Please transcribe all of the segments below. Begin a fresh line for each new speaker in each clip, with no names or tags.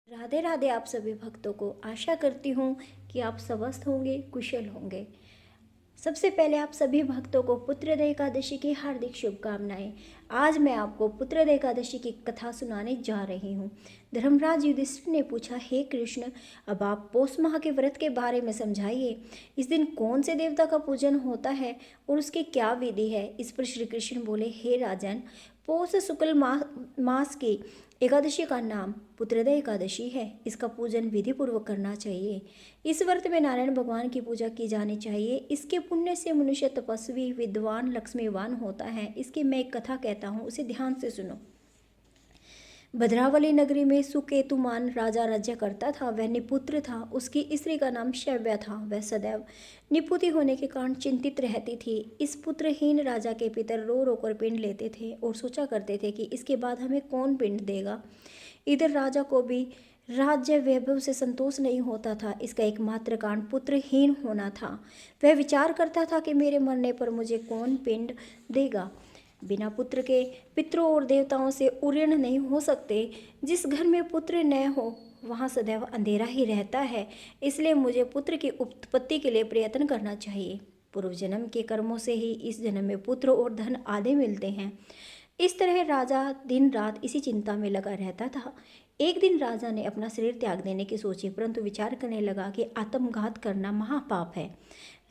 राधे राधे आप सभी भक्तों को। आशा करती हूँ कि आप स्वस्थ होंगे, कुशल होंगे। सबसे पहले आप सभी भक्तों को पुत्रद एकादशी की हार्दिक शुभकामनाएं। आज मैं आपको पुत्रद एकादशी की कथा सुनाने जा रही हूँ। धर्मराज युधिष्ठिर ने पूछा, हे कृष्ण, अब आप पौष माह के व्रत के बारे में समझाइए। इस दिन कौन से देवता का पूजन होता है और उसकी क्या विधि है? इस पर श्री कृष्ण बोले, हे राजन, पौष शुक्ल मास की एकादशी का नाम पुत्रद एकादशी है। इसका पूजन विधि पूर्वक करना चाहिए। इस व्रत में नारायण भगवान की पूजा की जानी चाहिए। इसके पुण्य से मनुष्य तपस्वी, विद्वान, लक्ष्मीवान होता है। इसकी मैं एक कथा कहता हूँ, उसे ध्यान से सुनो। भद्रावली नगरी में सुकेतुमान राजा राज्य करता था। वह निपुत्र था। उसकी स्त्री का नाम शैव्या था। वह सदैव निपुति होने के कारण चिंतित रहती थी। इस पुत्रहीन राजा के पितर रो रो कर पिंड लेते थे और सोचा करते थे कि इसके बाद हमें कौन पिंड देगा। इधर राजा को भी राज्य वैभव से संतोष नहीं होता था। इसका एकमात्र कारण पुत्रहीन होना था। वह विचार करता था कि मेरे मरने पर मुझे कौन पिंड देगा। बिना पुत्र के पितरों और देवताओं से उऋण नहीं हो सकते। जिस घर में पुत्र न हो वहाँ सदैव अंधेरा ही रहता है। इसलिए मुझे पुत्र की उत्पत्ति के लिए प्रयत्न करना चाहिए। पूर्व जन्म के कर्मों से ही इस जन्म में पुत्र और धन आदि मिलते हैं। इस तरह राजा दिन रात इसी चिंता में लगा रहता था। एक दिन राजा ने अपना शरीर त्याग देने की सोची, परंतु विचार करने लगा कि आत्मघात करना महापाप है।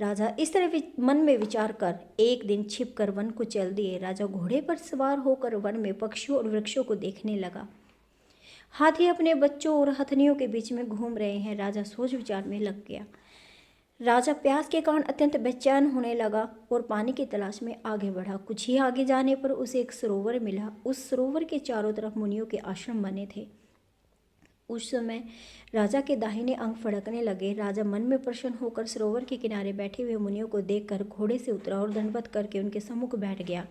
राजा इस तरह मन में विचार कर एक दिन छिप कर वन को चल दिए। राजा घोड़े पर सवार होकर वन में पक्षियों और वृक्षों को देखने लगा। हाथी अपने बच्चों और हथनियों के बीच में घूम रहे हैं। राजा सोच विचार में लग गया। राजा प्यास के कारण अत्यंत बेचैन होने लगा और पानी की तलाश में आगे बढ़ा। कुछ ही आगे जाने पर उसे एक सरोवर मिला। उस सरोवर के चारों तरफ मुनियों के आश्रम बने थे। उस समय राजा के दाहिने अंग फड़कने लगे। राजा मन में प्रसन्न होकर सरोवर के किनारे बैठे हुए मुनियों को देखकर घोड़े से उतरा और दंडवत करके उनके सम्मुख बैठ गया।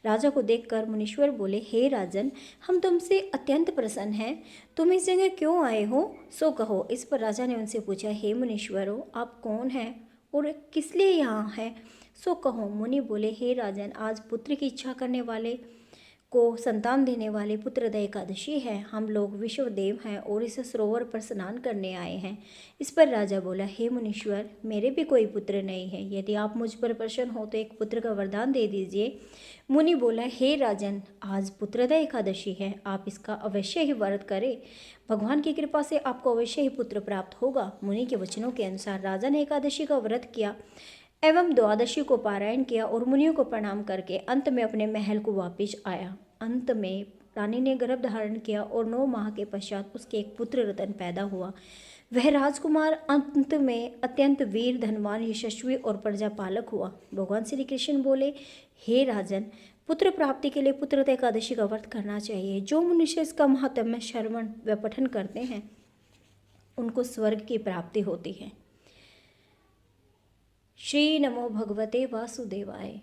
राजा को देखकर मुनीश्वर बोले, हे राजन, हम तुमसे अत्यंत प्रसन्न हैं। तुम इस जगह क्यों आए हो, सो कहो। इस पर राजा ने उनसे पूछा, हे मुनीश्वरों, आप कौन हैं और किस लिए यहाँ हैं, सो कहो। मुनि बोले, हे राजन, आज पुत्र की इच्छा करने वाले को संतान देने वाले पुत्रद एकादशी है। हम लोग विश्वदेव हैं और इस सरोवर पर स्नान करने आए हैं। इस पर राजा बोला, हे मुनीश्वर, मेरे भी कोई पुत्र नहीं है। यदि आप मुझ पर प्रसन्न हो तो एक पुत्र का वरदान दे दीजिए। मुनि बोला, हे राजन, आज पुत्रद एकादशी है, आप इसका अवश्य ही व्रत करें। भगवान की कृपा से आपको अवश्य ही पुत्र प्राप्त होगा। मुनि के वचनों के अनुसार राजा ने एकादशी का व्रत किया एवं द्वादशी को पारायण किया और मुनियों को प्रणाम करके अंत में अपने महल को वापस आया। अंत में रानी ने गर्भ धारण किया और 9 माह के पश्चात उसके एक पुत्र रतन पैदा हुआ। वह राजकुमार अंत में अत्यंत वीर, धनवान, यशस्वी और प्रजापालक हुआ। भगवान श्री कृष्ण बोले, हे राजन, पुत्र प्राप्ति के लिए पुत्रद एकादशी का व्रत करना चाहिए। जो मनुष्य इसका महात्म्य श्रवण व पठन करते हैं उनको स्वर्ग की प्राप्ति होती है। श्री नमो भगवते वासुदेवाय।